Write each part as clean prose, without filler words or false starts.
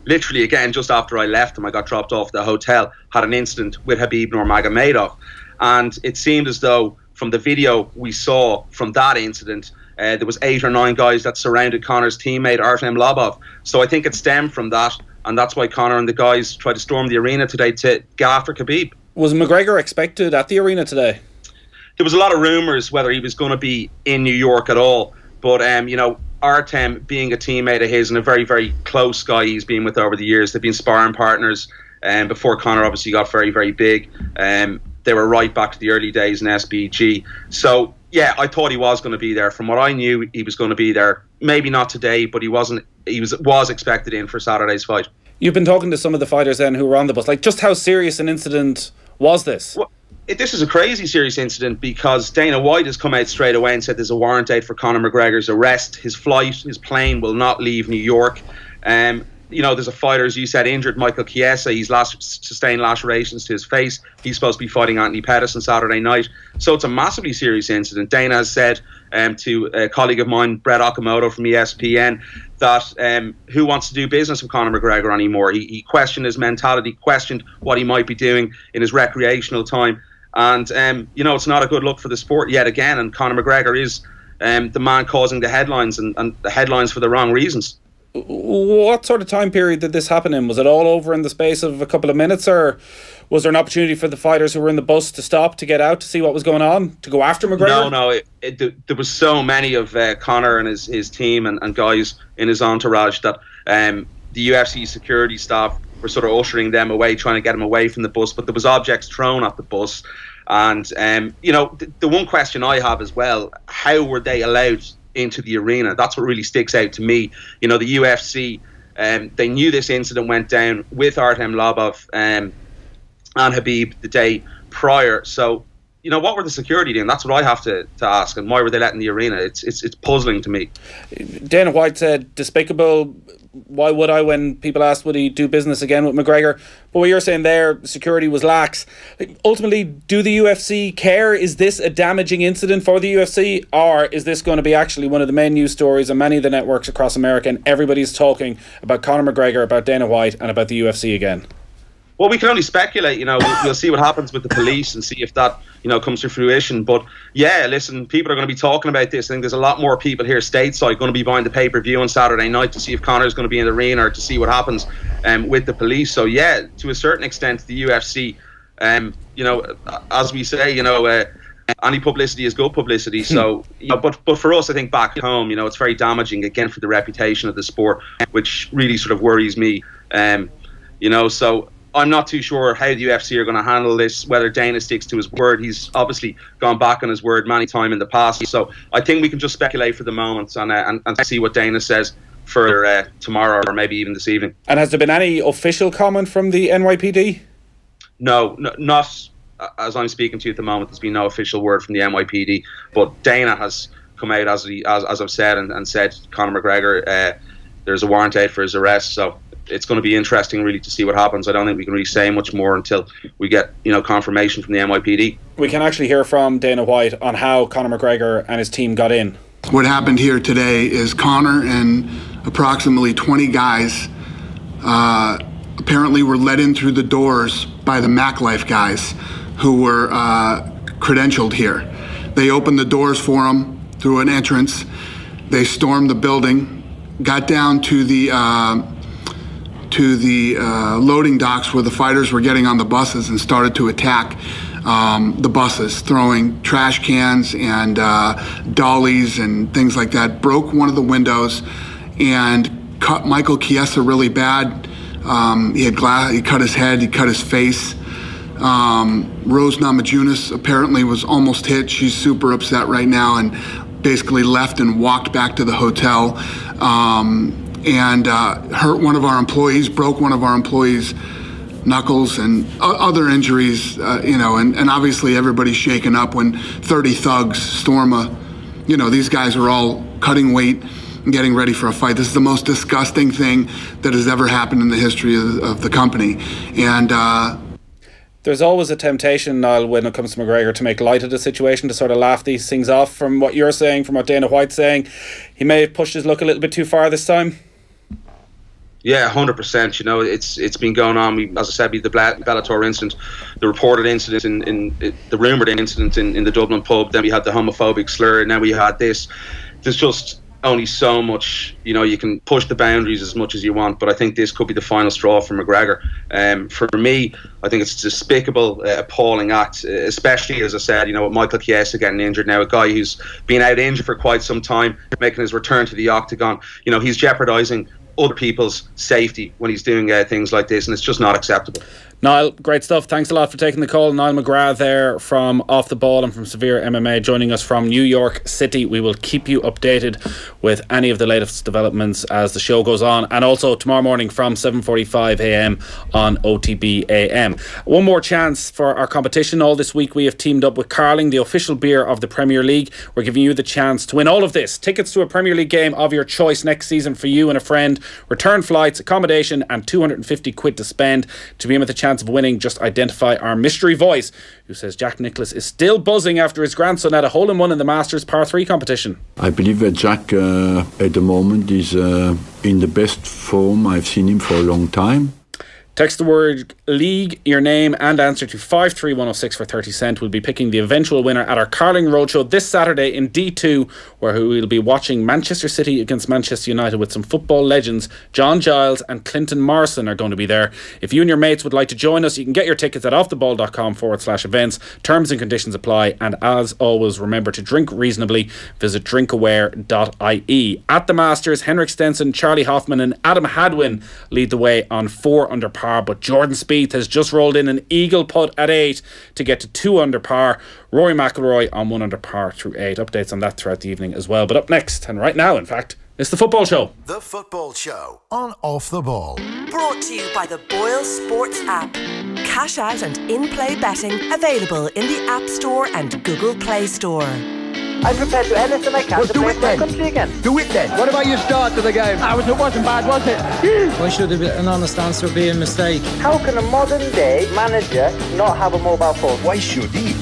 literally again just after I left him, I got dropped off at the hotel, had an incident with Khabib Nurmagomedov, and it seemed as though from the video we saw from that incident, there was 8 or 9 guys that surrounded Conor's teammate Artem Lobov. So I think it stemmed from that, and that's why Conor and the guys tried to storm the arena today to get after Khabib. Was McGregor expected at the arena today? There was a lot of rumours whether he was going to be in New York at all, but Artem, being a teammate of his and a very, very close guy he's been with over the years, they've been sparring partners before Conor obviously got very, very big. They were right back to the early days in SBG. So, yeah, I thought he was going to be there. From what I knew, he was going to be there. Maybe not today, but he wasn't. He was expected in for Saturday's fight. You've been talking to some of the fighters then who were on the bus. Like, just how serious an incident was this? Well, this is a crazy serious incident because Dana White has come out straight away and said there's a warrant out for Conor McGregor's arrest. His plane will not leave New York. There's a fighter, as you said, injured, Michael Chiesa. He's sustained lacerations to his face. He's supposed to be fighting Anthony Pettis on Saturday night. So it's a massively serious incident. Dana has said to a colleague of mine, Brett Okamoto from ESPN, that who wants to do business with Conor McGregor anymore? He questioned his mentality, questioned what he might be doing in his recreational time. And, it's not a good look for the sport yet again. And Conor McGregor is the man causing the headlines, and the headlines for the wrong reasons. What sort of time period did this happen in? Was it all over in the space of a couple of minutes, or was there an opportunity for the fighters who were in the bus to stop, to get out, to see what was going on, to go after McGregor? No. There was so many of Conor and his team and guys in his entourage that the UFC security staff were sort of ushering them away, trying to get them away from the bus. But there was objects thrown at the bus. And, the one question I have as well, how were they allowed into the arena? That's what really sticks out to me. The UFC, they knew this incident went down with Artem Lobov and Khabib the day prior. So, what were the security doing? That's what I have to ask. And why were they letting the arena? It's puzzling to me. Dana White said despicable. Why would I, when people asked would he do business again with McGregor? But what you're saying there, security was lax. Ultimately, do the UFC care? Is this a damaging incident for the UFC? Or is this going to be actually one of the main news stories on many of the networks across America, and everybody's talking about Conor McGregor, about Dana White and about the UFC again? Well, we can only speculate. We'll see what happens with the police and see if that comes to fruition. But yeah, listen, people are going to be talking about this. I think there's a lot more people here stateside going to be buying the pay-per-view on Saturday night to see if Conor's going to be in the arena, or to see what happens with the police. So yeah, to a certain extent, the UFC, as we say, any publicity is good publicity. So, but for us, I think back home, it's very damaging again for the reputation of the sport, which really sort of worries me. So I'm not too sure how the UFC are going to handle this, whether Dana sticks to his word. He's obviously gone back on his word many times in the past. So I think we can just speculate for the moment and see what Dana says for tomorrow, or maybe even this evening. And has there been any official comment from the NYPD? No, not as I'm speaking to you at the moment. There's been no official word from the NYPD. But Dana has come out, as I've said, and said Conor McGregor, there's a warrant out for his arrest. So it's going to be interesting really to see what happens. I don't think we can really say much more until we get confirmation from the NYPD. We can actually hear from Dana White on how Conor McGregor and his team got in. What happened here today is Conor and approximately 20 guys apparently were let in through the doors by the MacLife guys who were credentialed here. They opened the doors for them through an entrance. They stormed the building, got down to the loading docks where the fighters were getting on the buses, and started to attack the buses, throwing trash cans and dollies and things like that. Broke one of the windows and cut Michael Chiesa really bad. He had glass. He cut his head. He cut his face. Rose Namajunas apparently was almost hit. She's super upset right now and basically left and walked back to the hotel. And hurt one of our employees, broke one of our employees' knuckles, and other injuries, and obviously everybody's shaken up when 30 thugs storm these guys are all cutting weight and getting ready for a fight. This is the most disgusting thing that has ever happened in the history of the company. And there's always a temptation, Niall, when it comes to McGregor, to make light of the situation, to sort of laugh these things off. From what you're saying, from what Dana White's saying, he may have pushed his luck a little bit too far this time. Yeah, 100%. You know, it's been going on. As I said, the Bellator incident, the reported incident the rumoured incident in the Dublin pub. Then we had the homophobic slur. Now we had this. There's just only so much, you know, you can push the boundaries as much as you want, but I think this could be the final straw for McGregor. For me, I think it's a despicable, appalling act, especially, as I said, you know, with Michael Chiesa getting injured now, a guy who's been out injured for quite some time, making his return to the octagon. You know, he's jeopardising other people's safety when he's doing things like this, and it's just not acceptable. Niall, great stuff. Thanks a lot for taking the call. Niall McGrath there from Off the Ball and from Severe MMA, joining us from New York City. We will keep you updated with any of the latest developments as the show goes on, and also tomorrow morning from 7:45 a.m. on OTB AM. One more chance for our competition. All this week we have teamed up with Carling, the official beer of the Premier League. We're giving you the chance to win all of this: tickets to a Premier League game of your choice next season for you and a friend, return flights, accommodation, and 250 quid to spend. To be in with a chance of winning, just identify our mystery voice who says Jack Nicklaus is still buzzing after his grandson had a hole-in-one in the Masters Par 3 competition. I believe that Jack at the moment is in the best form I've seen him for a long time. Text the word league, your name and answer to 53106 for 30 cent. We'll be picking the eventual winner at our Carling Roadshow this Saturday in D2, where we'll be watching Manchester City against Manchester United with some football legends. John Giles and Clinton Morrison are going to be there. If you and your mates would like to join us, you can get your tickets at offtheball.com/events. Terms and conditions apply, and as always, remember to drink reasonably. Visit drinkaware.ie. At the Masters, Henrik Stenson, Charlie Hoffman and Adam Hadwin lead the way on 4 under par, but Jordan Spieth has just rolled in an eagle putt at 8 to get to 2 under par. Rory McIlroy on 1 under par through 8. Updates on that throughout the evening as well. But up next, and right now in fact, it's the Football Show. The Football Show on Off the Ball. Brought to you by the BoyleSports app. Cash out and in-play betting available in the App Store and Google Play Store. I'm prepared to do anything I can to play for my country again. Do it then. What about your start to the game? It wasn't bad, was it? Why should an honest answer be a mistake? How can a modern day manager not have a mobile phone? Why should he?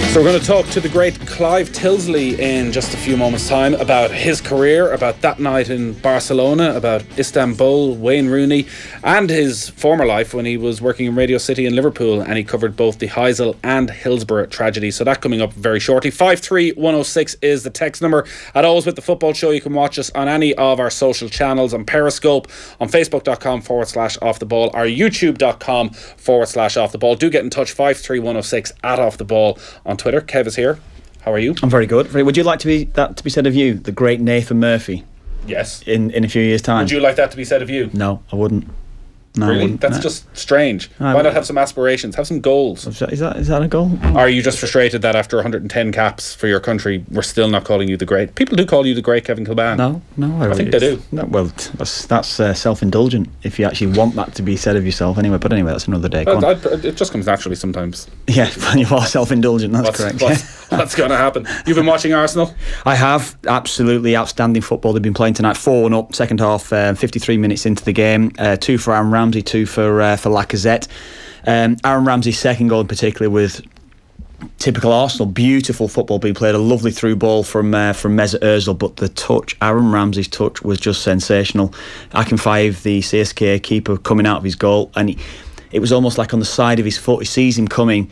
So we're going to talk to the great Clive Tyldesley in just a few moments' time about his career, about that night in Barcelona, about Istanbul, Wayne Rooney, and his former life when he was working in Radio City in Liverpool, and he covered both the Heysel and Hillsborough tragedy. So that coming up very shortly. 53106 is the text number. As always with the Football Show, you can watch us on any of our social channels, on Periscope, on facebook.com/offtheball, or youtube.com/offtheball. Do get in touch, 53106 at offtheball on Twitter. Kev is here. How are you? I'm very good. Would you like to be said of you, the great Nathan Murphy? Yes. In a few years' time. Would you like that to be said of you? No, I wouldn't. No, really? I wouldn't. That's just strange. Why not have some aspirations? Have some goals. Is that a goal? Or are you just frustrated that after 110 caps for your country, we're still not calling you the great? People do call you the great Kevin Kilban. No, I think they do. No, well, that's self-indulgent if you actually want that to be said of yourself. Anyway, that's another day. It just comes naturally sometimes. Yeah, when you are self-indulgent, that's correct. What's going to happen? You've been watching Arsenal? I have. Absolutely outstanding football. They've been playing tonight. 4-1 up, second half, 53 minutes into the game. 2 for Aaron Ramsey, 2 for Lacazette. Aaron Ramsey's second goal in particular with typical Arsenal, beautiful football being played, a lovely through ball from Mesut Ozil, but the touch, Aaron Ramsey's touch, was just sensational. Akinfeev, the CSKA keeper, coming out of his goal, and it was almost like on the side of his foot. He sees him coming,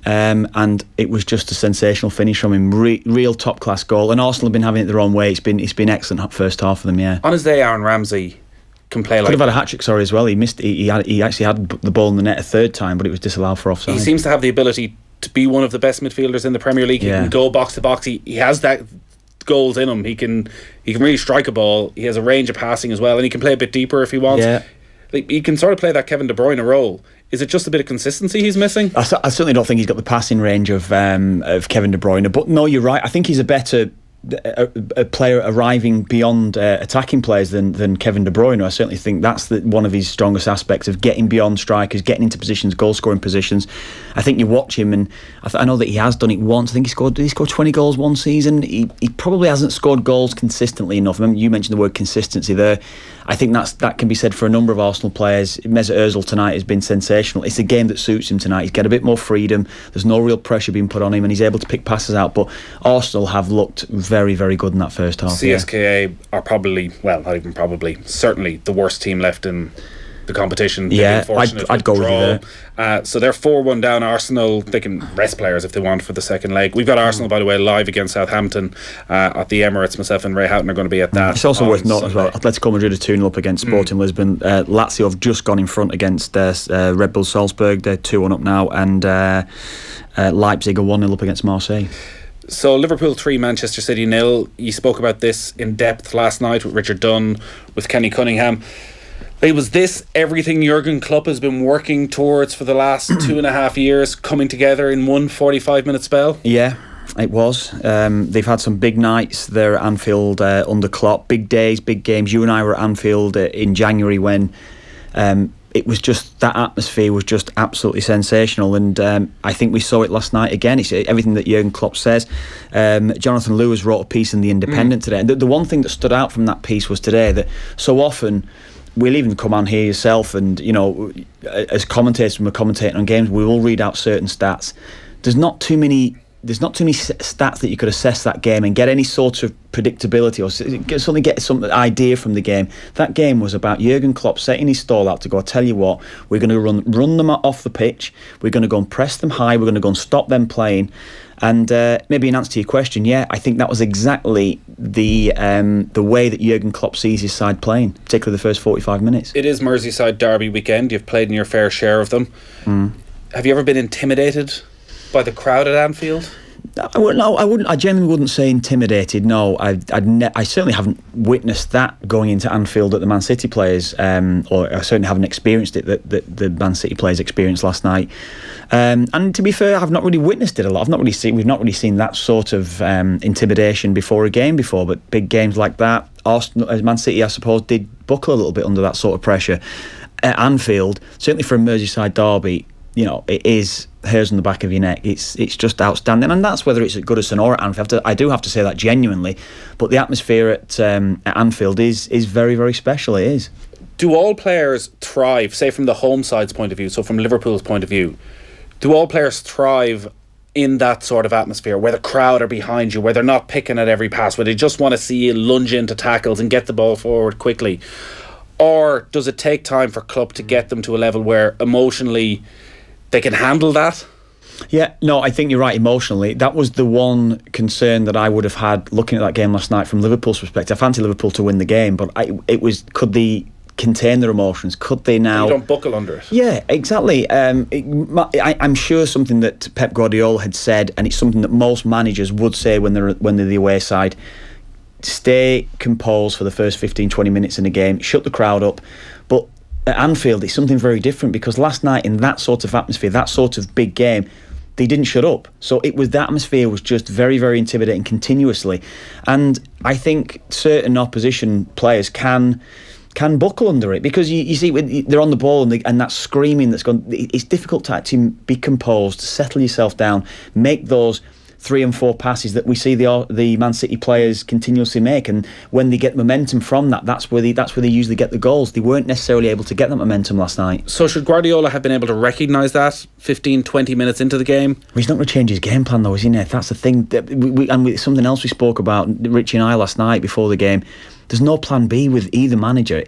and it was just a sensational finish from him. Real top class goal, and Arsenal have been having it their own way. It's been excellent first half for them. Yeah, on his day, Aaron Ramsey can play like... Could have had a hat-trick, as well. He missed. He actually had the ball in the net a third time, but it was disallowed for offside. He seems to have the ability to be one of the best midfielders in the Premier League. He can go box to box. He has that goals in him. He can really strike a ball. He has a range of passing as well, and he can play a bit deeper if he wants. Yeah. He can sort of play that Kevin De Bruyne role. Is it just a bit of consistency he's missing? I certainly don't think he's got the passing range of Kevin De Bruyne, but no, you're right. I think he's a better a player arriving beyond attacking players than Kevin De Bruyne. I certainly think that's one of his strongest aspects, of getting beyond strikers, getting into positions, goal scoring positions. I think you watch him, and I know that he has done it once. I think he scored 20 goals one season. He probably hasn't scored goals consistently enough. I mean, you mentioned the word consistency there. I think that can be said for a number of Arsenal players. Mesut Ozil tonight has been sensational. It's a game that suits him tonight. He's got a bit more freedom. There's no real pressure being put on him, and he's able to pick passes out. But Arsenal have looked very, very good in that first half. CSKA are probably, well, not even probably, certainly the worst team left in the competition. Yeah, I'd go with you there. So they're 4-1 down. Arsenal, they can rest players if they want for the second leg. We've got Arsenal, by the way, live against Southampton at the Emirates. Myself and Ray Houghton are going to be at that. It's also worth noting as well, Atletico Madrid are 2-0 up against Sporting Lisbon. Lazio have just gone in front against Red Bull Salzburg. They're 2-1 up now. And Leipzig are 1-0 up against Marseille. So Liverpool 3, Manchester City 0. You spoke about this in depth last night with Richard Dunn, with Kenny Cunningham. Was this everything Jurgen Klopp has been working towards for the last 2.5 years coming together in one 45-minute spell? Yeah, it was. They've had some big nights there at Anfield under Klopp. Big days, big games. You and I were at Anfield in January when it was just, that atmosphere was just absolutely sensational, and I think we saw it last night again. It's everything that Jurgen Klopp says. Jonathan Lewis wrote a piece in The Independent today, and the one thing that stood out from that piece was today that so often we'll even come on here yourself, and as commentators, when we're commentating on games, we will read out certain stats. There's not too many stats that you could assess that game and get any sort of predictability or get some idea from the game. That game was about Jurgen Klopp setting his stall out to go, I tell you what, we're going to run them off the pitch, we're going to go and press them high, we're going to go and stop them playing. And maybe in answer to your question, yeah, I think that was exactly the way that Jurgen Klopp sees his side playing, particularly the first 45 minutes. It is Merseyside derby weekend. You've played in your fair share of them. Have you ever been intimidated by the crowd at Anfield? I wouldn't. I genuinely wouldn't say intimidated. No, I certainly haven't witnessed that going into Anfield that the Man City players, or I certainly haven't experienced it that the Man City players experienced last night. And to be fair, I've not really witnessed it a lot. We've not really seen that sort of intimidation before a game before. But big games like that, Arsenal, Man City, I suppose, did buckle a little bit under that sort of pressure. At Anfield, certainly for a Merseyside derby, it is hairs on the back of your neck. It's just outstanding, and that's whether it's at Goodison or at Anfield. I do have to say that genuinely, but the atmosphere at Anfield is very, very special. It is. Do all players thrive, say from the home side's point of view, so from Liverpool's point of view, do all players thrive in that sort of atmosphere where the crowd are behind you, where they're not picking at every pass, where they just want to see you lunge into tackles and get the ball forward quickly? Or does it take time for Klopp to get them to a level where emotionally they can handle that? Yeah, no, I think you're right. Emotionally, that was the one concern that I would have had looking at that game last night from Liverpool's perspective. I fancy Liverpool to win the game, but it was, could they contain their emotions? Could they now? You don't buckle under it. Yeah, exactly. I'm sure something that Pep Guardiola had said, and it's something that most managers would say when they're the away side: stay composed for the first 15-20 minutes in a game, shut the crowd up. But at Anfield, it's something very different, because last night in that sort of atmosphere, that sort of big game, they didn't shut up. So the atmosphere was just very, very intimidating continuously. And I think certain opposition players can buckle under it, because you see they're on the ball and that screaming that's gone. It's difficult to actually be composed, settle yourself down, make those 3 and 4 passes that we see the Man City players continuously make, and when they get momentum from that's where they usually get the goals. They weren't necessarily able to get that momentum last night. So should Guardiola have been able to recognise that 15-20 minutes into the game? Well, he's not going to change his game plan though, is he, Ned? That's the thing. And something else we spoke about, Richie and I, last night before the game. There's no plan B with either manager.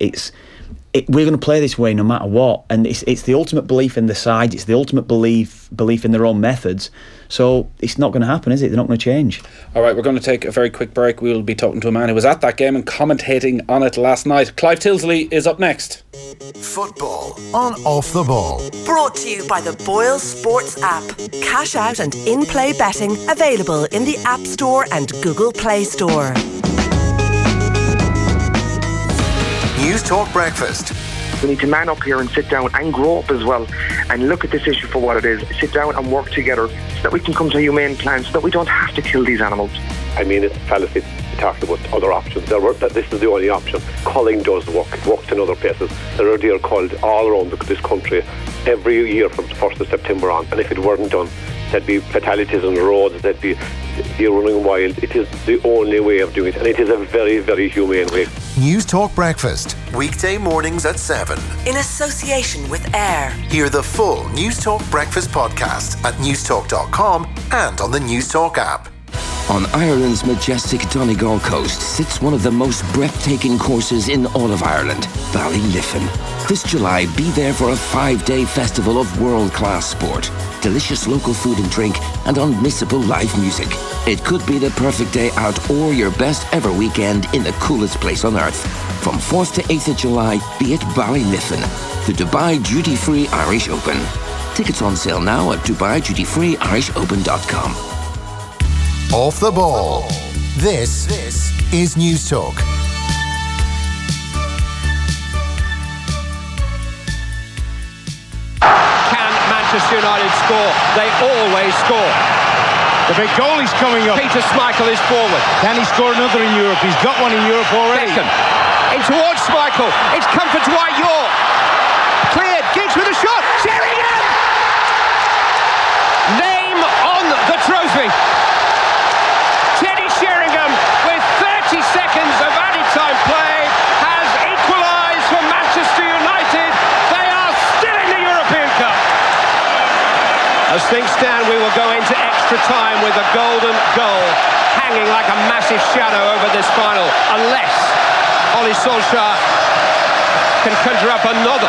We're going to play this way no matter what, and it's the ultimate belief in the side. It's the ultimate belief in their own methods. So it's not going to happen, is it? They're not going to change. All right, we're going to take a very quick break. We'll be talking to a man who was at that game and commentating on it last night. Clive Tyldesley is up next. Football on Off the Ball. Brought to you by the BoyleSports app. Cash out and in-play betting available in the App Store and Google Play Store. News Talk Breakfast. We need to man up here and sit down and grow up as well and look at this issue for what it is. Sit down and work together so that we can come to a humane plan, so that we don't have to kill these animals. I mean, it's fallacy to talk about other options. That this is the only option. Culling does work. It works in other places. There are deer culled all around this country every year from the 1st of September on. And if it weren't done, there'd be fatalities on the roads, there'd be deer running wild. It is the only way of doing it, and it is a very, very humane way. News Talk Breakfast, weekday mornings at 7. In association with AIR. Hear the full News Talk Breakfast podcast at newstalk.com and on the News Talk app. On Ireland's majestic Donegal coast sits one of the most breathtaking courses in all of Ireland, Ballyliffin. This July, be there for a 5-day festival of world-class sport, delicious local food and drink, and unmissable live music. It could be the perfect day out or your best ever weekend in the coolest place on earth. From 4th to 8th of July, be at Ballyliffin, the Dubai Duty Free Irish Open. Tickets on sale now at DubaiDutyFreeIrishOpen.com. Off the ball. This is News Talk. Can Manchester United score? They always score. The big goalie's coming up. Peter Schmeichel is forward. Can he score another in Europe? He's got one in Europe already. Beckham. In towards Schmeichel. It's come for Dwight York. Cleared. Giggs with a shot. Sheringham! Name on the trophy. Teddy Sheringham, with 30 seconds of added time play, has equalised for Manchester United. They are still in the European Cup. As things stand, we will go into extra time with a golden goal hanging like a massive shadow over this final, unless Ole Solskjaer can conjure up another.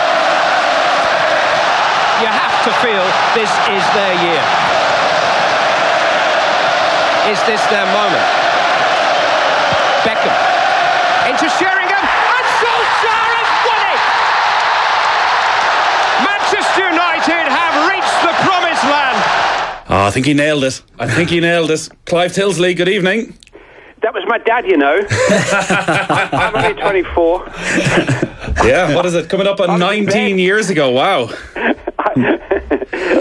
You have to feel this is their year. Is this their moment? Beckham into Sheringham, and Solskjaer has won it! Manchester United have reached the promised land. Oh, I think he nailed it. Clive Tyldesley, good evening. That was my dad, you know. I'm only 24. Yeah, what is it? Coming up on 19 years ago. Wow.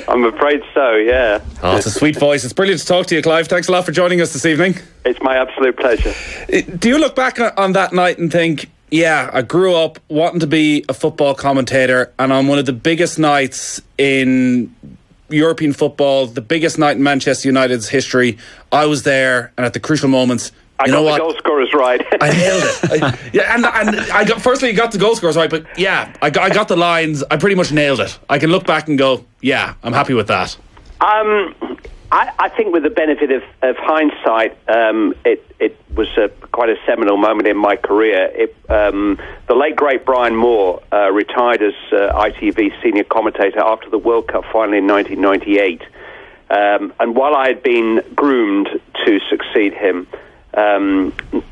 I'm afraid so, yeah. Oh, it's a sweet voice. It's brilliant to talk to you, Clive. Thanks a lot for joining us this evening. It's my absolute pleasure. Do you look back on that night and think, yeah, I grew up wanting to be a football commentator, and on one of the biggest nights in European football, the biggest night in Manchester United's history, I was there, and at the crucial moments, I got the goal scorers right. I nailed it. And I got, firstly, you got the goal scorers right, but yeah, I got the lines. I pretty much nailed it. I can look back and go, yeah, I'm happy with that. I think with the benefit of hindsight, it was quite a seminal moment in my career. The late, great Brian Moore retired as ITV senior commentator after the World Cup final in 1998. And while I had been groomed to succeed him,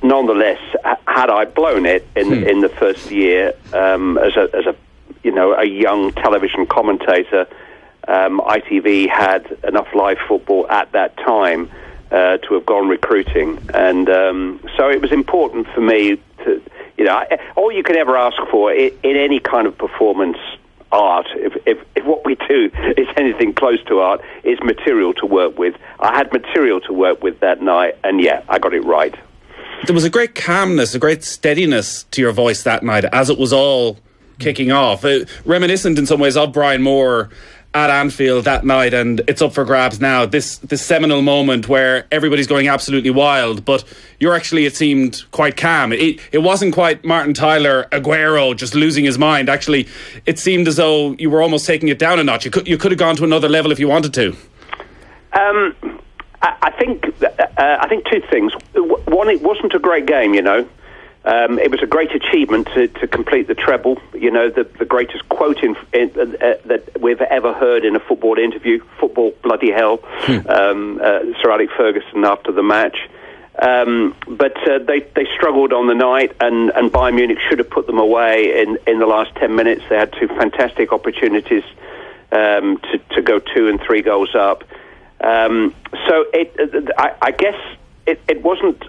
nonetheless, had I blown it in the first year as a young television commentator, ITV had enough live football at that time to have gone recruiting, and so it was important for me to, all you can ever ask for in any kind of performance art, if what we do is anything close to art, is material to work with. I had material to work with that night, and yeah, I got it right. There was a great calmness, a great steadiness to your voice that night as it was all kicking off. Reminiscent in some ways of Brian Moore at Anfield that night, and it's up for grabs now. This seminal moment where everybody's going absolutely wild, but you're actually, it seemed, quite calm. It wasn't quite Martin Tyler, Aguero just losing his mind. Actually, it seemed as though you were almost taking it down a notch. You could have gone to another level if you wanted to. I think two things. One, it wasn't a great game, It was a great achievement to complete the treble. The greatest quote that we've ever heard in a football interview, "Football, bloody hell," Sir Alex Ferguson after the match. But they struggled on the night, and Bayern Munich should have put them away in the last 10 minutes. They had two fantastic opportunities to go 2 and 3 goals up. So I guess it wasn't.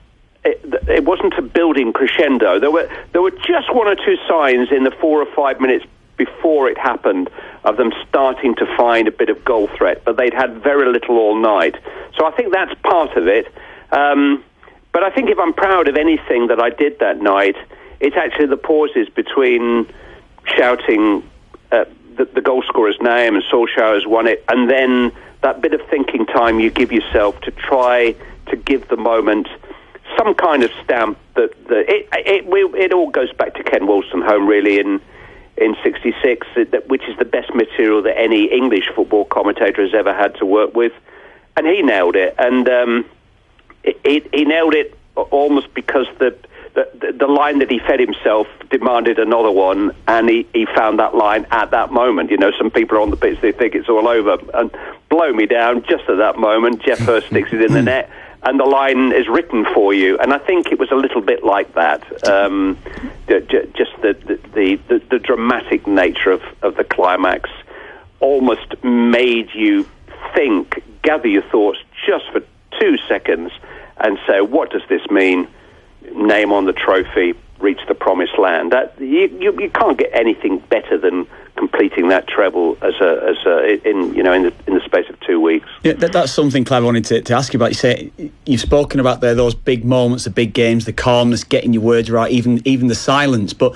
It wasn't a building crescendo. There were just 1 or 2 signs in the 4 or 5 minutes before it happened of them starting to find a bit of goal threat, but they'd had very little all night. So I think that's part of it. But I think if I'm proud of anything that I did that night, it's actually the pauses between shouting the goal scorer's name and Solskjaer has won it, and then that bit of thinking time you give yourself to try to give the moment some kind of stamp that it all goes back to Ken Wolstenholme really in '66, which is the best material that any English football commentator has ever had to work with, and he nailed it. And he nailed it almost because the line that he fed himself demanded another one, and he found that line at that moment. You know, some people are on the pitch, they think it's all over, and blow me down just at that moment. Jeff Hurst sticks it in the net, and the line is written for you. And I think it was a little bit like that. Just the dramatic nature of the climax almost made you think, gather your thoughts just for 2 seconds, and say, what does this mean? Name on the trophy, reach the promised land. That you can't get anything better than completing that treble in the space of 2 weeks. Yeah, that's something, Clive, I wanted to ask you about. You say you've spoken about those big moments, the big games, the calmness, getting your words right, even the silence. But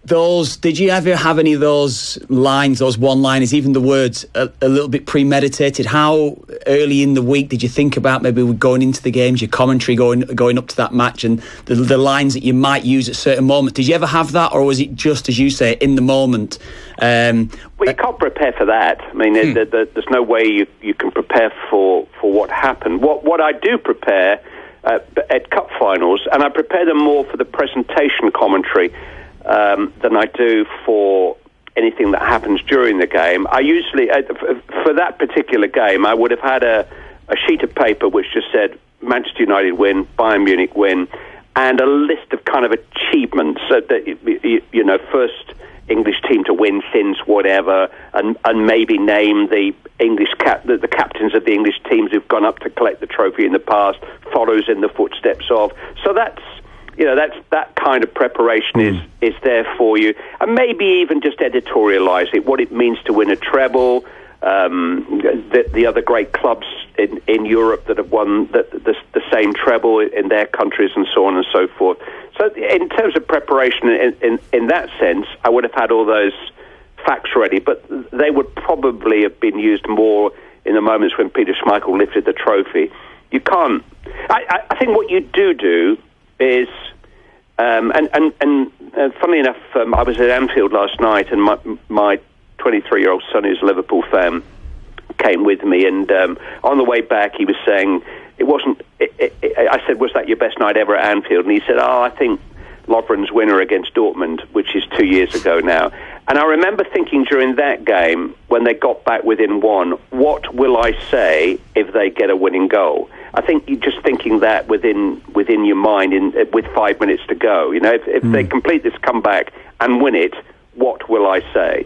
did you ever have any of those lines, those one-liners, even the words a little bit premeditated? How early in the week did you think about maybe going into the games, your commentary going up to that match, and the lines that you might use at certain moments? Did you ever have that, or was it just, as you say, in the moment? Well, you can't prepare for that. I mean, there's no way you can prepare for what happened. What I do prepare at cup finals, and I prepare them more for the presentation commentary than I do for anything that happens during the game. I usually, for that particular game, I would have had a sheet of paper which just said Manchester United win, Bayern Munich win, and a list of kind of achievements that, first English team to win since whatever, and maybe name the the captains of the English teams who've gone up to collect the trophy in the past, follows in the footsteps of. So that's that kind of preparation is there for you, and maybe even just editorialise it, what it means to win a treble, the other great clubs in Europe that have won the same treble in their countries, and so on and so forth. So in terms of preparation, in that sense, I would have had all those facts ready, but they would probably have been used more in the moments when Peter Schmeichel lifted the trophy. You can't. I think what you do is, and funnily enough, I was at Anfield last night, and my 23-year-old son, who's a Liverpool fan, came with me, and on the way back he was saying it wasn't. I said, "Was that your best night ever at Anfield?" And he said, "Oh, I think Lovren's winner against Dortmund, which is 2 years ago now." And I remember thinking during that game, when they got back within one, what will I say if they get a winning goal? I think you're just thinking that within your mind with 5 minutes to go. You know, if they complete this comeback and win it, what will I say?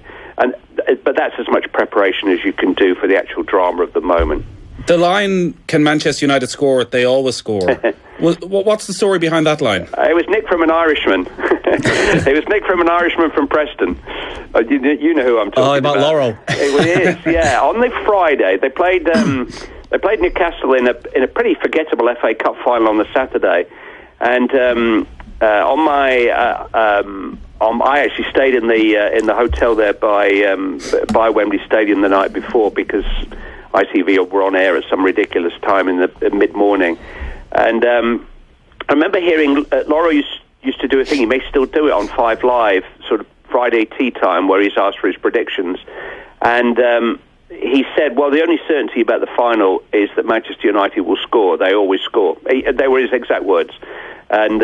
But that's as much preparation as you can do for the actual drama of the moment. The line, "Can Manchester United score? They always score." What's the story behind that line? It was nicked from an Irishman. It was nicked from an Irishman from Preston. You know who I'm talking about. Laurel. It is, yeah. On the Friday, they played Newcastle in a pretty forgettable FA Cup final on the Saturday, and I actually stayed in the hotel there by Wembley Stadium the night before, because ITV were on air at some ridiculous time in the mid-morning. And I remember hearing Laurel used to do a thing, he may still do it on 5 Live, sort of Friday tea time, where he's asked for his predictions. And he said, well, the only certainty about the final is that Manchester United will score. They always score. They were his exact words. And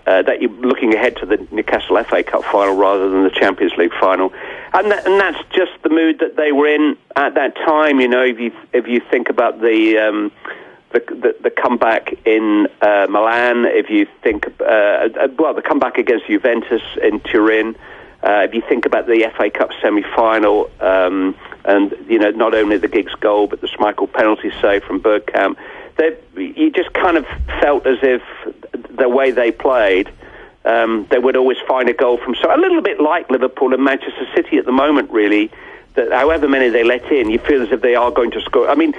that you're looking ahead to the Newcastle FA Cup final rather than the Champions League final. And that's just the mood that they were in at that time. You know, if you think about the comeback in Milan, if you think the comeback against Juventus in Turin, if you think about the FA Cup semi-final, and not only the Giggs goal but the Schmeichel penalty save from Bergkamp, you just kind of felt as if the way they played, they would always find a goal from. So a little bit like Liverpool and Manchester City at the moment, really. That however many they let in, you feel as if they are going to score. I mean,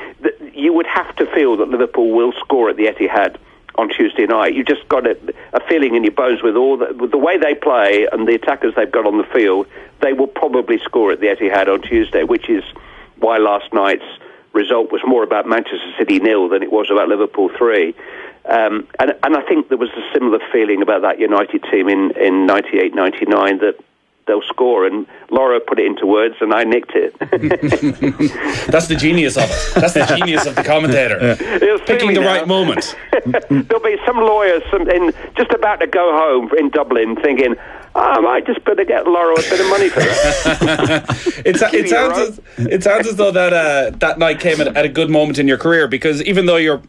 you would have to feel that Liverpool will score at the Etihad on Tuesday night. You just got a feeling in your bones with with the way they play and the attackers they've got on the field. They will probably score at the Etihad on Tuesday, which is why last night's result was more about Manchester City 0 than it was about Liverpool 3. And I think there was a similar feeling about that United team in 98-99, that they'll score. And Laura put it into words, and I nicked it. That's the genius of it. That's the genius of the commentator. Picking the right moment. There'll be some lawyers just about to go home in Dublin thinking, I might just better get Laura a bit of money for that. It sounds as though that night came at a good moment in your career, because even though you're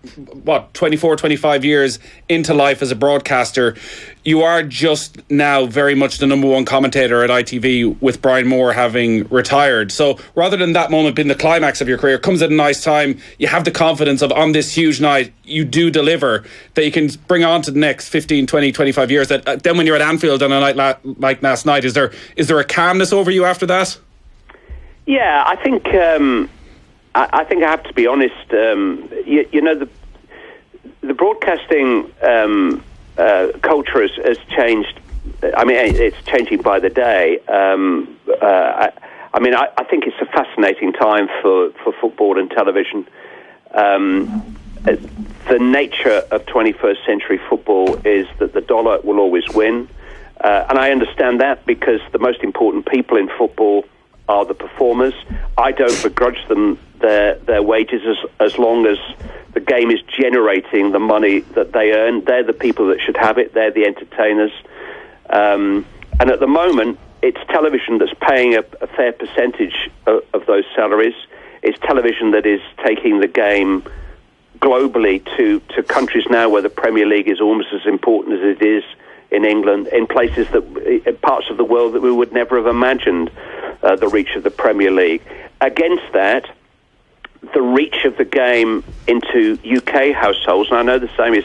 24, 25 years into life as a broadcaster, you are just now very much the number one commentator at ITV, with Brian Moore having retired. So rather than that moment being the climax of your career, it comes at a nice time. You have the confidence of, on this huge night, you do deliver, that you can bring on to the next 15, 20, 25 years. That then when you're at Anfield on a night like last night, is there a calmness over you after that? Yeah, I think I have to be honest. The broadcasting culture has changed. I mean, it's changing by the day. I think it's a fascinating time for football and television. The nature of 21st century football is that the dollar will always win. And I understand that, because the most important people in football are the performers. I don't begrudge them their wages as long as the game is generating the money that they earn. They're the people that should have it. They're the entertainers. And at the moment, it's television that's paying a fair percentage of those salaries. It's television that is taking the game globally to countries now where the Premier League is almost as important as it is in England, in places in parts of the world that we would never have imagined the reach of the Premier League. Against that, the reach of the game into UK households, and I know the same is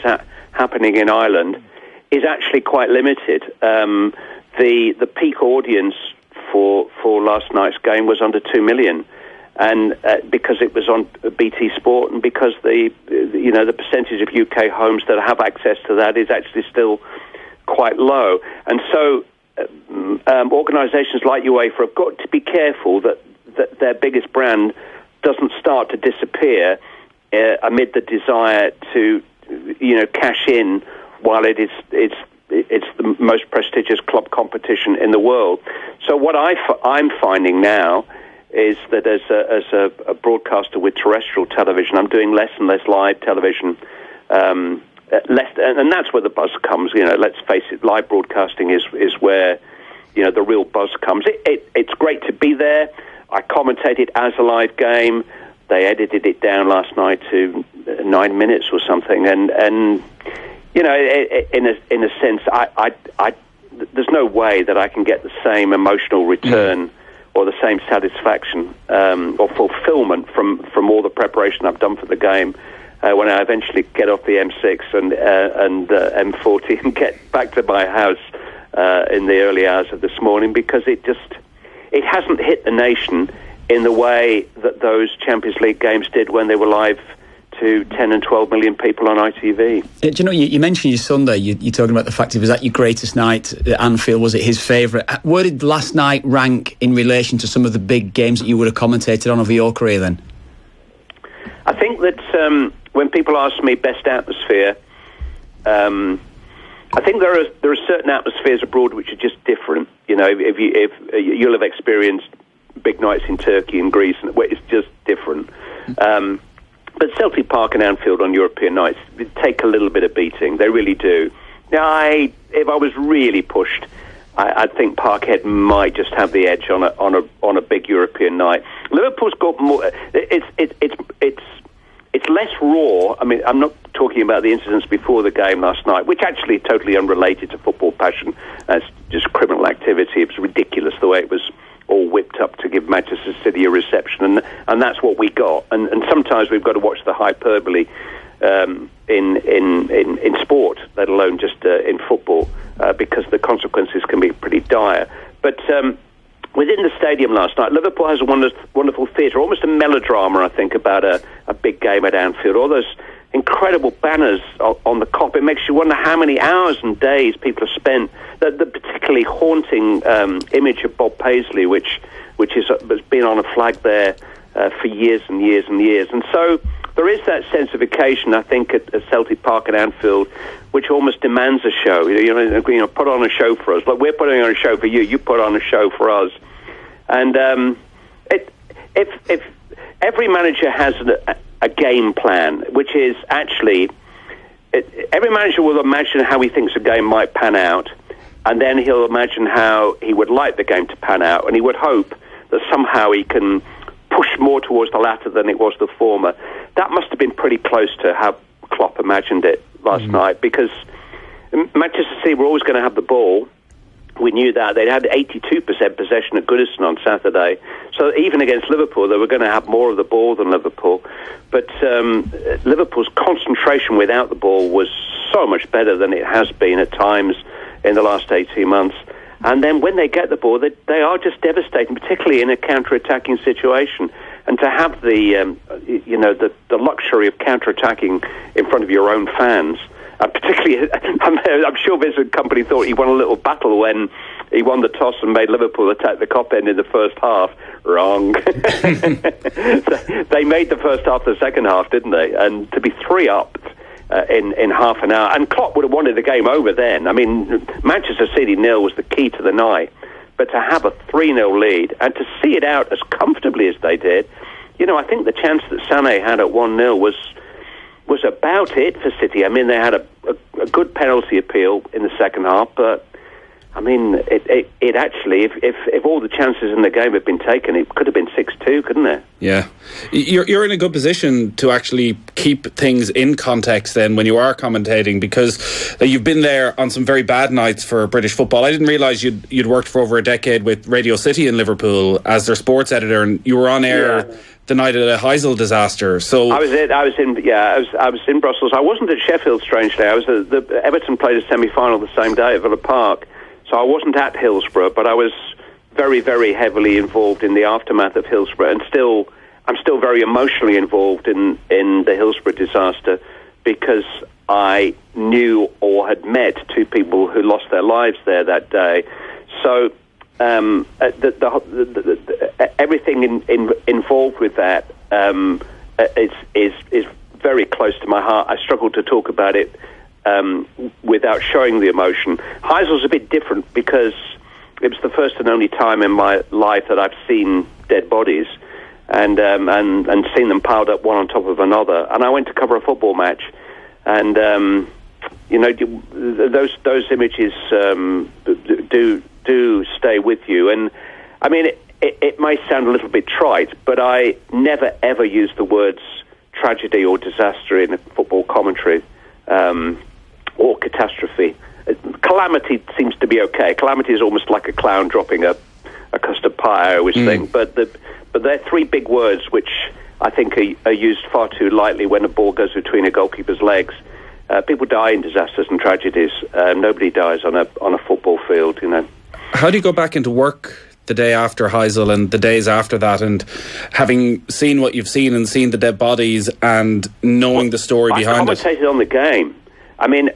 happening in Ireland, is actually quite limited. The peak audience for last night's game was under 2 million, and because it was on BT Sport, and because the percentage of UK homes that have access to that is actually still quite low. And so organisations like UEFA have got to be careful that their biggest brand doesn't start to disappear amid the desire to cash in, while it's the most prestigious club competition in the world. So what I'm finding now is that as a broadcaster with terrestrial television, I'm doing less and less live television. And that's where the buzz comes. Let's face it, live broadcasting is where the real buzz comes. It's great to be there. I commentated as a live game. They edited it down last night to 9 minutes or something, and in a sense, I there's no way that I can get the same emotional return or the same satisfaction or fulfillment from all the preparation I've done for the game when I eventually get off the M6 and M40 and get back to my house in the early hours of this morning, because it hasn't hit the nation in the way that those Champions League games did when they were live to 10 and 12 million people on ITV. Do you know, you mentioned your son there, you're talking about the fact it was that your greatest night at Anfield, was it his favourite? Where did last night rank in relation to some of the big games that you would have commentated on over your career then? I think that when people ask me best atmosphere, I think there are certain atmospheres abroad which are just different. If you'll have experienced big nights in Turkey and Greece, and it's just different. But Celtic Park and Anfield on European nights take a little bit of beating. They really do. Now, if I was really pushed, I think Parkhead might just have the edge on a big European night. Liverpool's got more. It's less raw. I mean, I'm not talking about the incidents before the game last night, which actually totally unrelated to football passion. It's just criminal activity. It was ridiculous the way it was all whipped up to give Manchester City a reception, and that's what we got. And sometimes we've got to watch the hyperbole in sport, let alone just in football, because the consequences can be pretty dire. But within the stadium last night, Liverpool has a wonderful theatre, almost a melodrama, I think, about a big game at Anfield. All those incredible banners on the Kop. It makes you wonder how many hours and days people have spent. The particularly haunting image of Bob Paisley, which has been on a flag there for years and years and years. And so there is that sense of occasion, I think, at Celtic Park and Anfield, which almost demands a show. You know, put on a show for us. Like we're putting on a show for you, you put on a show for us. And if every manager has a game plan, which is actually, every manager will imagine how he thinks a game might pan out, and then he'll imagine how he would like the game to pan out, and he would hope that somehow he can push more towards the latter than it was the former. That must have been pretty close to how Klopp imagined it last night, because Manchester City were always going to have the ball. We knew that. They'd had 82% possession at Goodison on Saturday. So even against Liverpool, they were going to have more of the ball than Liverpool. But Liverpool's concentration without the ball was so much better than it has been at times in the last 18 months. And then when they get the ball, they are just devastating, particularly in a counter-attacking situation. And to have the luxury of counter-attacking in front of your own fans, particularly, I'm sure Vincent Kompany thought he won a little battle when he won the toss and made Liverpool attack the Kop end in the first half. Wrong. They made the first half the second half, didn't they? And to be 3-up in half an hour. And Klopp would have wanted the game over then. I mean, Manchester City 0 was the key to the night. But to have a 3-0 lead and to see it out as comfortably as they did, you know, I think the chance that Sané had at 1-0 was about it for City. I mean, they had a good penalty appeal in the second half, but I mean, it actually, if all the chances in the game had been taken, it could have been 6-2, couldn't it? Yeah. You're in a good position to actually keep things in context then when you are commentating, because you've been there on some very bad nights for British football. I didn't realise you'd worked for over a decade with Radio City in Liverpool as their sports editor, and you were on air the night of the Heysel disaster. So I was in Brussels. I wasn't at Sheffield, strangely. I was Everton played a semi-final the same day at Villa Park. So I wasn't at Hillsborough, but I was very, very heavily involved in the aftermath of Hillsborough, and I'm still very emotionally involved in the Hillsborough disaster, because I knew or had met two people who lost their lives there that day. So everything involved with that is very close to my heart. I struggle to talk about it without showing the emotion. Heisel's a bit different because it was the first and only time in my life that I've seen dead bodies and seen them piled up one on top of another. And I went to cover a football match, and those images do stay with you. And I mean, it may sound a little bit trite, but I never ever use the words tragedy or disaster in a football commentary. Or catastrophe. Calamity seems to be okay. Calamity is almost like a clown dropping a custard pie, I always think. But they're three big words which I think are used far too lightly when a ball goes between a goalkeeper's legs. People die in disasters and tragedies. Nobody dies on a football field, you know. How do you go back into work the day after Heysel and the days after that, and having seen what you've seen and seen the dead bodies and knowing the story behind it? I commentated on the game. I mean,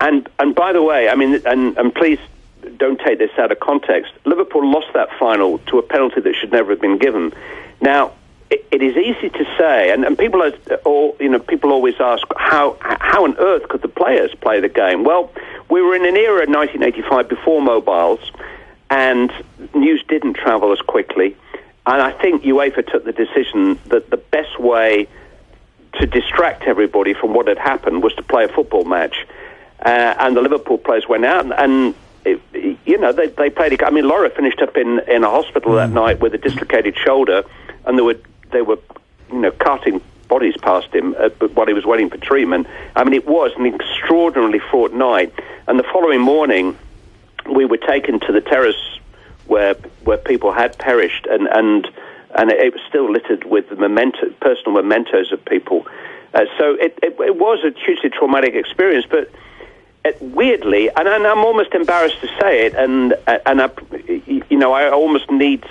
and by the way, I mean, and please don't take this out of context. Liverpool lost that final to a penalty that should never have been given. Now, it is easy to say, and people always ask how on earth could the players play the game? Well, we were in an era in 1985 before mobiles, and news didn't travel as quickly. And I think UEFA took the decision that the best way to distract everybody from what had happened was to play a football match. And the Liverpool players went out and they played. I mean, Laura finished up in a hospital that night with a dislocated shoulder, and they were carting bodies past him while he was waiting for treatment. I mean, it was an extraordinarily fraught night. And the following morning, we were taken to the terrace where people had perished, and it was still littered with the personal mementos of people. So it was a hugely traumatic experience, but weirdly, and I'm almost embarrassed to say it, and I almost need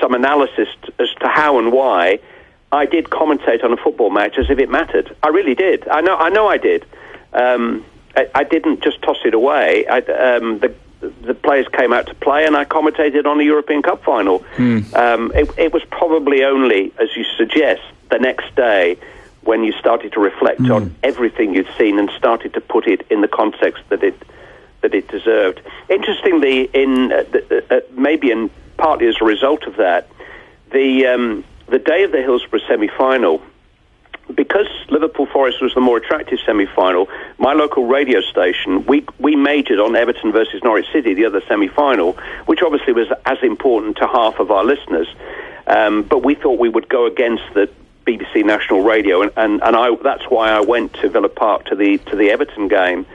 some analysis as to how and why I did commentate on a football match as if it mattered. I really did. I know I did. I didn't just toss it away. the players came out to play, and I commentated on the European Cup final. It was probably only, as you suggest, the next day when you started to reflect on everything you'd seen and started to put it in the context that it deserved. Interestingly, maybe in partly as a result of that, the day of the Hillsborough semi-final, because Liverpool Forest was the more attractive semi-final, my local radio station, we majored on Everton versus Norwich City, the other semi-final, which obviously was as important to half of our listeners. But we thought we would go against the BBC National Radio, and that's why I went to Villa Park to the Everton game.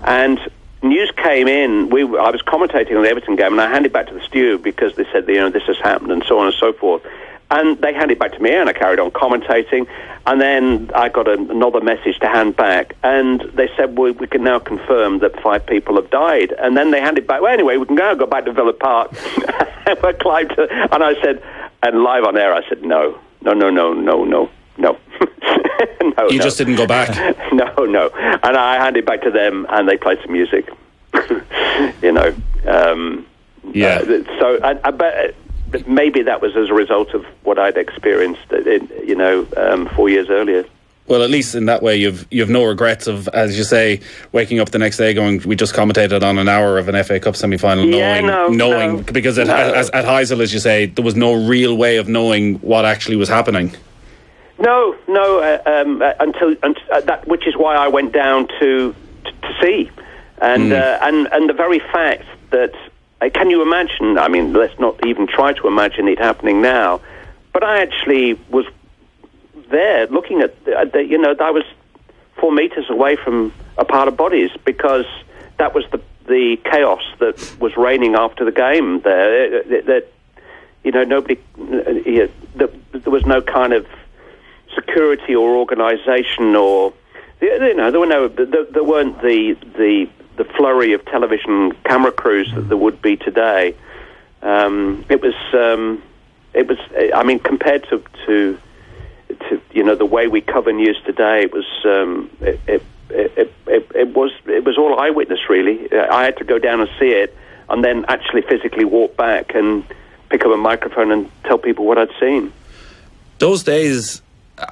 And news came in. I was commentating on the Everton game, and I handed back to the steward because they said, this has happened, and so on and so forth. And they handed it back to me, and I carried on commentating. And then I got another message to hand back, and they said, well, we can now confirm that 5 people have died. And then they handed back, well, anyway, we can now go back to Villa Park. And I said, and live on air, I said, no. No. You just didn't go back? No. And I handed it back to them, and they played some music. But maybe that was as a result of what I'd experienced, 4 years earlier. Well, at least in that way, you've no regrets of, as you say, waking up the next day going, we just commentated on an hour of an FA Cup semi-final, knowing because at Heysel, as you say, there was no real way of knowing what actually was happening. No, until that, which is why I went down to see, and the very fact that. Can you imagine? I mean, let's not even try to imagine it happening now. But I actually was there looking at I was 4 meters away from a pile of bodies because that was the chaos that was reigning after the game there. Nobody, there was no kind of security or organisation or, there weren't the flurry of television camera crews that there would be today. It was. I mean, compared to the way we cover news today, it was all eyewitness really. I had to go down and see it, and then actually physically walk back and pick up a microphone and tell people what I'd seen. Those days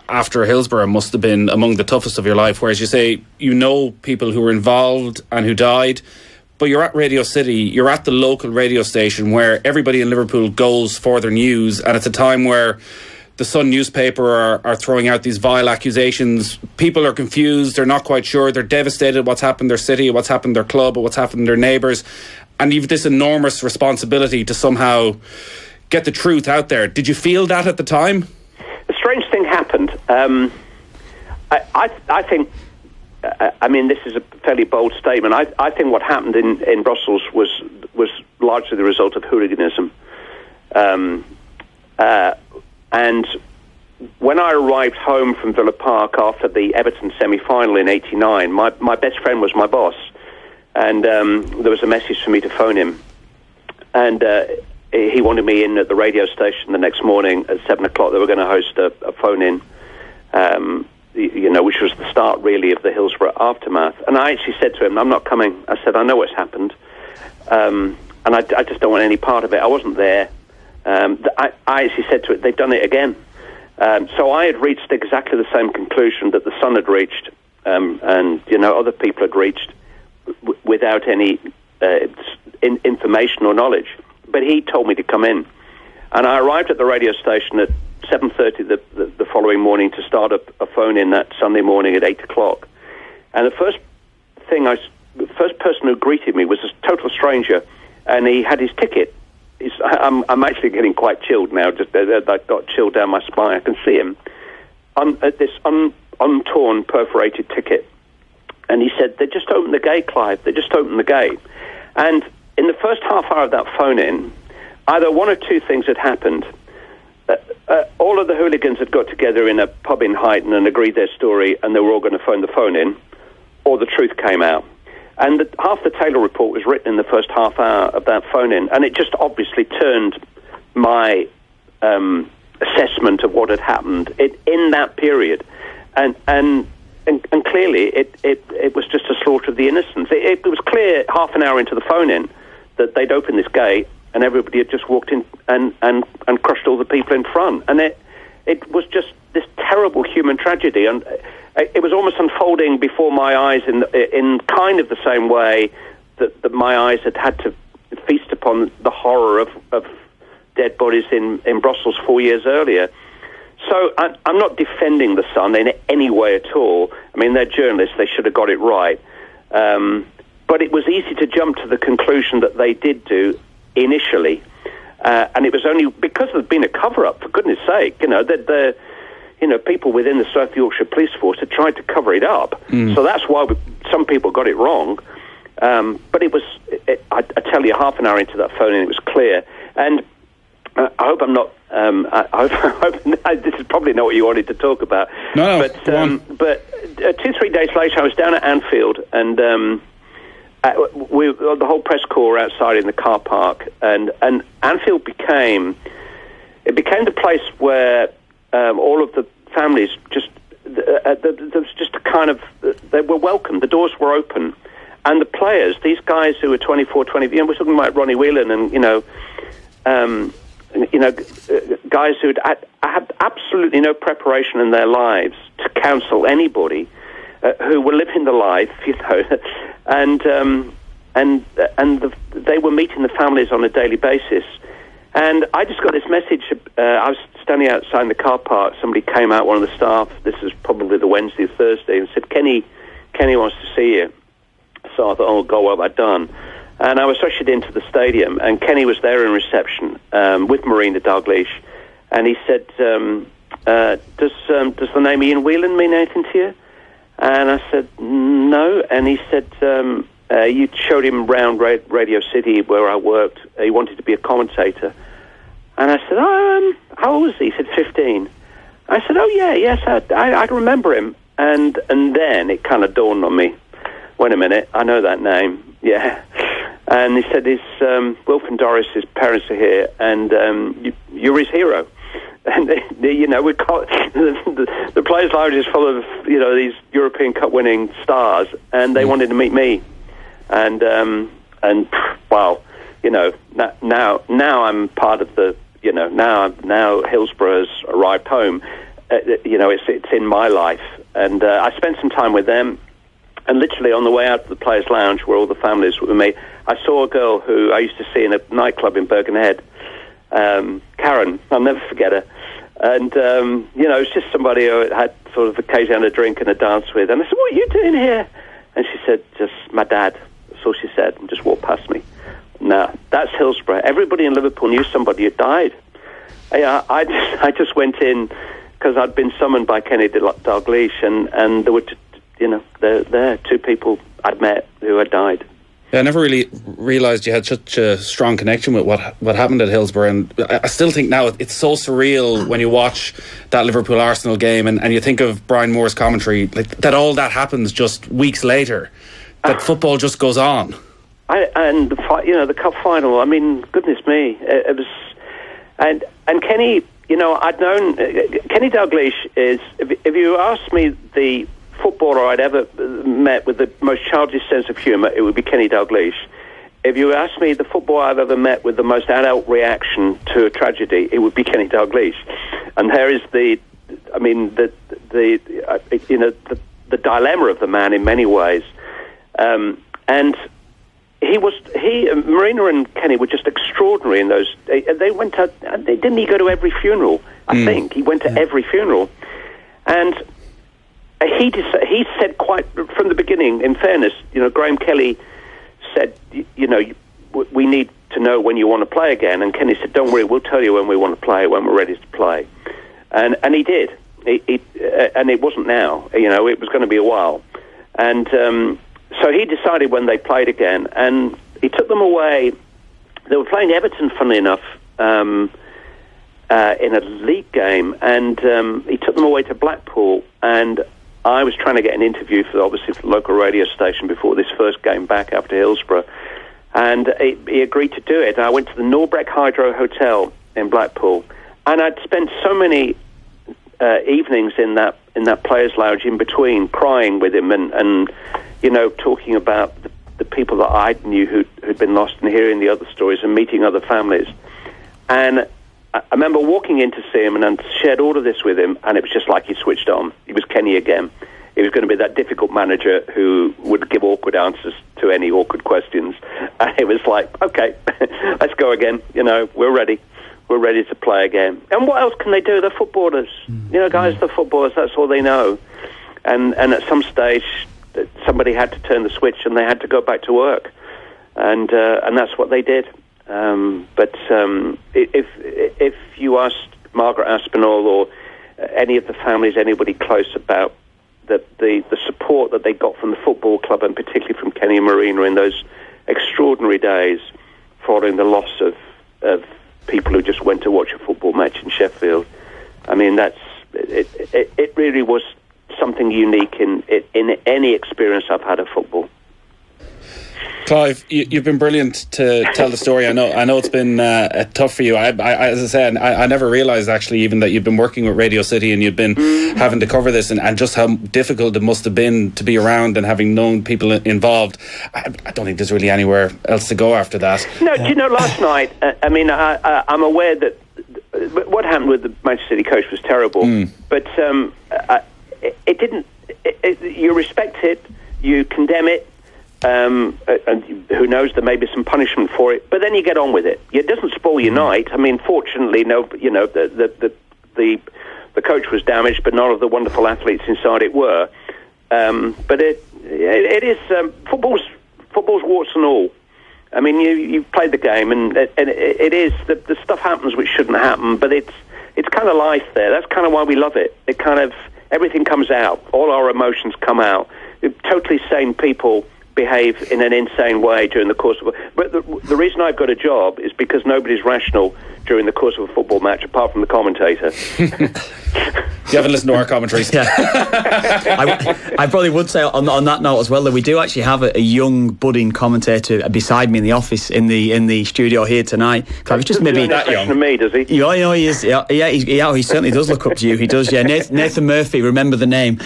after Hillsborough must have been among the toughest of your life, whereas you say people who were involved and who died, but you're at Radio City, you're at the local radio station where everybody in Liverpool goes for their news, and it's a time where the Sun newspaper are throwing out these vile accusations. People are confused, they're not quite sure, they're devastated what's happened in their city, what's happened in their club, or what's happened in their neighbours, and you've this enormous responsibility to somehow get the truth out there. Did you feel that at the time? A strange thing happened. I think, I mean, this is a fairly bold statement. I think what happened in Brussels was largely the result of hooliganism. And when I arrived home from Villa Park after the Everton semi-final in '89, my best friend was my boss, and there was a message for me to phone him, and he wanted me in at the radio station the next morning at 7 o'clock. They were going to host a phone-in, which was the start, really, of the Hillsborough aftermath. And I actually said to him, I'm not coming. I said, I know what's happened, and I just don't want any part of it. I wasn't there. I actually said to it, they've done it again. So I had reached exactly the same conclusion that the Sun had reached, and other people had reached without any information or knowledge. But he told me to come in, and I arrived at the radio station at 7:30 the following morning to start a phone in that Sunday morning at 8 o'clock. And the first person who greeted me was a total stranger, and he had his ticket. I'm actually getting quite chilled now. I got chilled down my spine. I can see him at this untorn, perforated ticket. And he said, "They just opened the gate, Clive. They just opened the gate." And in the first half hour of that phone-in, either one or two things had happened. All of the hooligans had got together in a pub in Huyton and agreed their story, and they were all going to phone the phone in, or the truth came out. And half the Taylor report was written in the first half hour of that phone-in, and it just obviously turned my assessment of what had happened in that period. And clearly, it was just a slaughter of the innocents. It was clear half an hour into the phone-in that they'd opened this gate and everybody had just walked in and crushed all the people in front. And it was just this terrible human tragedy. And it was almost unfolding before my eyes in kind of the same way that my eyes had to feast upon the horror of dead bodies in Brussels 4 years earlier. So I'm not defending the Sun in any way at all. I mean, they're journalists, they should have got it right. But it was easy to jump to the conclusion that they did do initially. And it was only because there'd been a cover-up, for goodness sake, that people within the South Yorkshire Police Force had tried to cover it up. So that's why some people got it wrong. But it was, I tell you, half an hour into that phone, and it was clear. And I hope I'm not. I hope this is probably not what you wanted to talk about. No. But 2-3 days later, I was down at Anfield, and the whole press corps were outside in the car park, and Anfield became the place where all of the families there was just a kind of, they were welcome. The doors were open, and the players, these guys who were 24, 20, we're talking about Ronnie Whelan and guys who'd had absolutely no preparation in their lives to counsel anybody, who were living the life, and they were meeting the families on a daily basis. And I just got this message. I was standing outside in the car park. Somebody came out, one of the staff. This was probably the Wednesday or Thursday, and said, "Kenny wants to see you." So I thought, "Oh God, what have I done?" And I was ushered into the stadium, and Kenny was there in reception with Marina Dalglish, and he said, "Does the name Ian Whelan mean anything to you?" And I said, "No." And he said, "You showed him around Radio City where I worked. He wanted to be a commentator." And I said, "How old was he?" He said, 15. I said, "Oh yeah, yes, I remember him." And then it kind of dawned on me. Wait a minute, I know that name. Yeah. And he said, Wilf and Doris's parents are here, and you're his hero. And we call the Players' Lounge is full of these European Cup winning stars, and they wanted to meet me. And wow, now I'm part of the now Hillsborough has arrived home. It's in my life, and I spent some time with them. And literally on the way out to the Players' Lounge, where all the families were with me, I saw a girl who I used to see in a nightclub in Birkenhead, Karen. I'll never forget her. And, it's just somebody who had sort of occasionally had a drink and a dance with. And I said, "What are you doing here?" And she said, "Just my dad." That's all she said, and just walked past me. No, that's Hillsborough. Everybody in Liverpool knew somebody had died. I just went in because I'd been summoned by Kenny Dalglish, and there were there 2 people I'd met who had died. Yeah, I never really realised you had such a strong connection with what happened at Hillsborough, and I still think now it's so surreal when you watch that Liverpool-Arsenal game and you think of Brian Moore's commentary, like that all that happens just weeks later, that football just goes on. The cup final, I mean, goodness me, it was, and Kenny, I'd known, Kenny Dalglish is, if you asked me the footballer I'd ever met with the most childish sense of humour, it would be Kenny Dalglish. If you asked me the footballer I've ever met with the most adult reaction to a tragedy, it would be Kenny Dalglish. And there is the dilemma of the man in many ways. And Marina and Kenny were just extraordinary in those. They went to. Didn't he go to every funeral? I think he went to every funeral, and he said quite from the beginning. In fairness, Graham Kelly said, we need to know when you want to play again, and Kenny said, "Don't worry, we'll tell you when we want to play, when we're ready to play," and he did. And it wasn't now. It was going to be a while, and. So he decided when they played again, and he took them away. They were playing Everton, funnily enough, in a league game, and he took them away to Blackpool. And I was trying to get an interview for the local radio station before this first game back after Hillsborough, and he agreed to do it. And I went to the Norbreck Hydro Hotel in Blackpool, and I'd spent so many evenings in that Players' Lounge in between, crying with him and talking about the people that I knew who'd been lost and hearing the other stories and meeting other families. And I remember walking in to see him and shared all of this with him, and it was just like he switched on. He was Kenny again. He was going to be that difficult manager who would give awkward answers to any awkward questions. And it was like, okay, let's go again. You know, we're ready. We're ready to play again. And what else can they do? They're footballers. You know, guys, they're footballers. That's all they know. And at some stage, somebody had to turn the switch and they had to go back to work. And that's what they did. But if you asked Margaret Aspinall or any of the families, anybody close about the support that they got from the football club and particularly from Kenny and Marina in those extraordinary days following the loss of people who just went to watch a football match in Sheffield, I mean, it really was something unique in any experience I've had of football. Clive, you've been brilliant to tell the story. I know it's been tough for you. As I said, I never realised actually even that you've been working with Radio City and you've been having to cover this and just how difficult it must have been to be around and having known people involved. I don't think there's really anywhere else to go after that. No, do you know, last night, I'm aware that what happened with the Manchester City coach was terrible, but it didn't. You respect it, you condemn it. And who knows, there may be some punishment for it, but then you get on with it. It doesn't spoil your night. I mean, fortunately, the coach was damaged, but none of the wonderful athletes inside it were. But it is football's warts and all. I mean, you've played the game, and it is the stuff happens which shouldn't happen, but it's kind of life there. That's kind of why we love it. It kind of everything comes out, all our emotions come out. Totally sane people behave in an insane way during the course of but the reason I've got a job is because nobody's rational during the course of a football match apart from the commentator. You haven't listened to our commentaries. Yeah. I probably would say on that note as well that we do actually have a young budding commentator beside me in the office in the studio here tonight. I was just maybe that young to me, does he? Yeah, he is. Yeah, he certainly does look up to you. He does. Yeah, Nathan Murphy. Remember the name.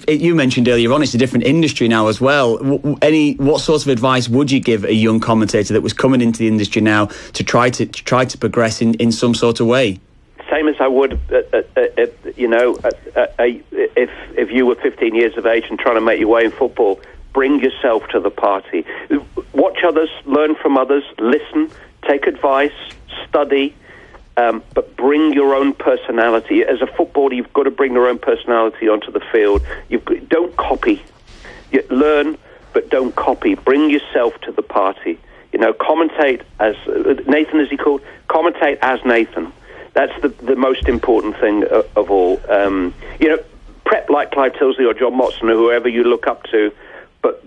You mentioned earlier on it's a different industry now as well. What sort of advice would you give a young commentator that was coming into the industry now to try to progress in some sort of way? Same as I would, if you were 15 years of age and trying to make your way in football, bring yourself to the party. Watch others, learn from others, listen, take advice, study, but bring your own personality. As a footballer, you've got to bring your own personality onto the field. Don't copy. You learn, but don't copy. Bring yourself to the party. Commentate as Nathan, as he called, commentate as Nathan. That's the most important thing of all. Prep like Clive Tyldesley or John Motson or whoever you look up to, but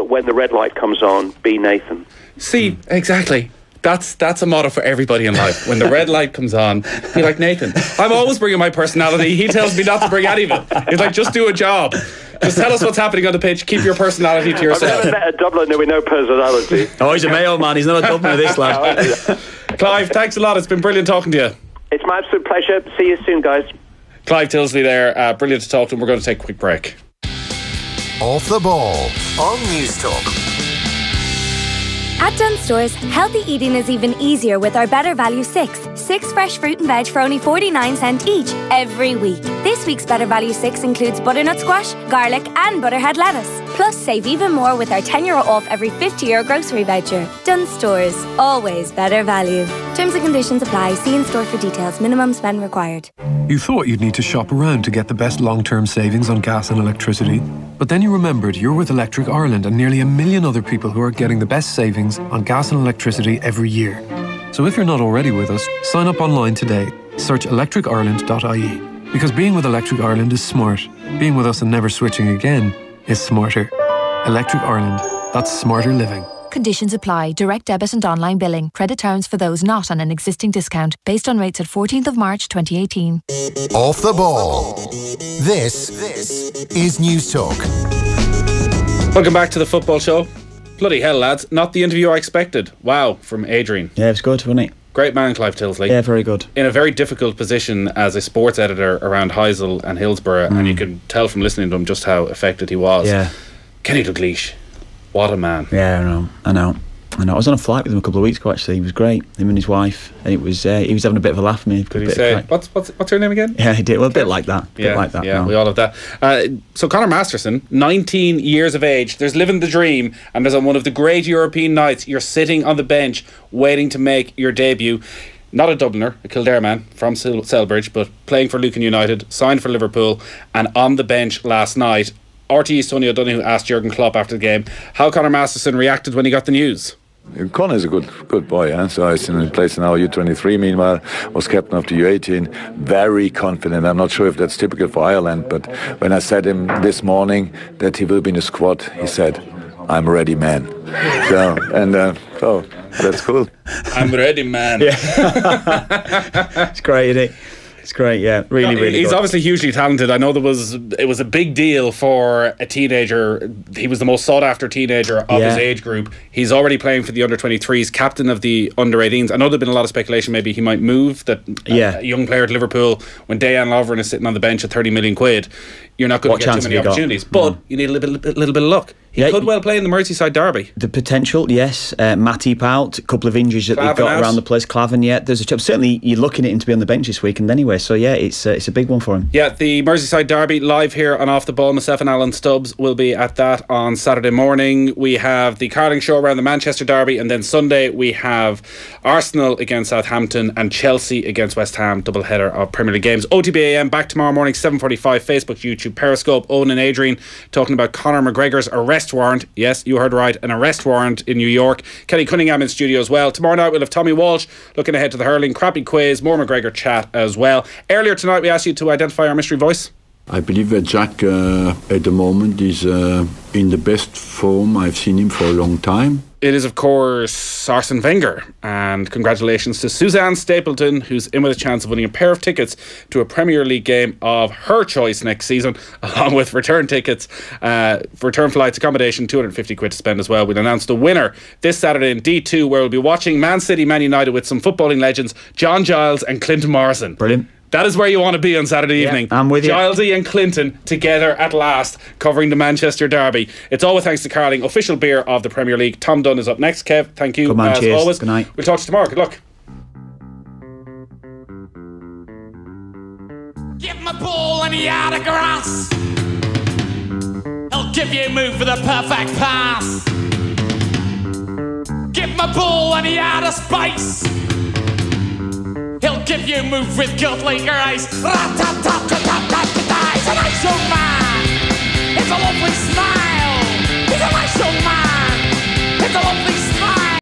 when the red light comes on, be Nathan. See, exactly. That's a motto for everybody in life. When the red light comes on, be like Nathan. I'm always bringing my personality. He tells me not to bring any of it. He's like, just do a job. Just tell us what's happening on the pitch. Keep your personality to yourself. I've never met a Dubliner with no personality. Oh, he's a Mayo man. He's not a Dubliner, this lad. Clive, thanks a lot. It's been brilliant talking to you. It's my absolute pleasure. See you soon, guys. Clive Tyldesley there. Brilliant to talk to him. We're going to take a quick break. Off the Ball on News Talk. At Dunnes Stores, healthy eating is even easier with our Better Value 6. 6 fresh fruit and veg for only 49 cents each every week. This week's Better Value 6 includes butternut squash, garlic and butterhead lettuce. Plus, save even more with our €10 off every €50 grocery voucher. Dunnes Stores, always better value. Terms and conditions apply. See in store for details. Minimum spend required. You thought you'd need to shop around to get the best long-term savings on gas and electricity. But then you remembered you're with Electric Ireland and nearly 1 million other people who are getting the best savings on gas and electricity every year. So if you're not already with us, sign up online today. Search electricireland.ie. Because being with Electric Ireland is smart. Being with us and never switching again is smarter. Electric Ireland. That's smarter living. Conditions apply. Direct debit and online billing. Credit terms for those not on an existing discount. Based on rates at 14th of March 2018. Off the Ball. This is News Talk. Welcome back to the football show. Bloody hell, lads. Not the interview I expected. Wow, from Adrian. Yeah, it was good, wasn't it? Great man, Clive Tyldesley. Yeah, very good. In a very difficult position as a sports editor around Heysel and Hillsborough, and you can tell from listening to him just how affected he was. Yeah. Kenny Dalglish, what a man. Yeah, I know. I was on a flight with him a couple of weeks ago, actually. He was great, him and his wife, and it was he was having a bit of a laugh at me. Did he say, what's her name again? Yeah, he did. Well, a bit like that. Yeah, we all have that. So Conor Masterson, 19 years of age, there's living the dream, and there's on one of the great European nights, you're sitting on the bench waiting to make your debut. Not a Dubliner, a Kildare man from Selbridge, but playing for Lucan United, signed for Liverpool, and on the bench last night. RTE's Tony O'Donoghue asked Jurgen Klopp after the game how Conor Masterson reacted when he got the news. Conor is a good boy, so I seen him place in our U23. Meanwhile, was captain of the U18. Very confident. I'm not sure if that's typical for Ireland, but when I said him this morning that he will be in the squad, he said, "I'm ready, man." So that's cool. I'm ready, man. Yeah. It's great, isn't it? It's great, yeah. Really He's good. obviously hugely talented. I know it was a big deal for a teenager. He was the most sought after teenager of his age group. He's already playing for the under-23s, captain of the under-18s. I know there's been a lot of speculation maybe he might move, that a young player at Liverpool, when Dejan Lovren is sitting on the bench at 30 million quid, you're not going to get too many opportunities. But you need a little bit of luck. He could well play in the Merseyside derby. The potential, yes. Matip out, a couple of injuries that they've got around the place. Klavan, there's a chance. Certainly, you're looking at him to be on the bench this weekend anyway. So it's a big one for him. Yeah, the Merseyside derby live here on Off the Ball. Myself and Alan Stubbs will be at that on Saturday morning. We have the Carling show around the Manchester derby, and then Sunday we have Arsenal against Southampton and Chelsea against West Ham. Double header of Premier League games. OTBAM back tomorrow morning, 7:45. Facebook, YouTube, Periscope. Owen and Adrian talking about Conor McGregor's arrest warrant. Yes, you heard right, an arrest warrant in New York. Kelly Cunningham in studio as well. Tomorrow night we'll have Tommy Walsh looking ahead to the hurling. Crappy quiz, more McGregor chat as well. Earlier tonight we asked you to identify our mystery voice. I believe that Jack at the moment is in the best form I've seen him for a long time. It is, of course, Arsene Wenger. And congratulations to Suzanne Stapleton, who's in with a chance of winning a pair of tickets to a Premier League game of her choice next season, along with return tickets, return flights, accommodation, 250 quid to spend as well. We'll announce the winner this Saturday in D2, where we'll be watching Man City, Man United with some footballing legends, John Giles and Clinton Morrison. Brilliant. That is where you want to be on Saturday evening. I'm with you. Gilesy and Clinton together at last, covering the Manchester derby. It's all thanks to Carling, official beer of the Premier League. Tom Dunn is up next. Kev, thank you. Good man, as cheers. always. Good night. We'll talk to you tomorrow. Good luck. Give him a ball and he out of grass. He'll give you a move for the perfect pass. Give him a ball and he out of space. He'll give you a move with godly grace. Rat-tat-tat-tat-tat.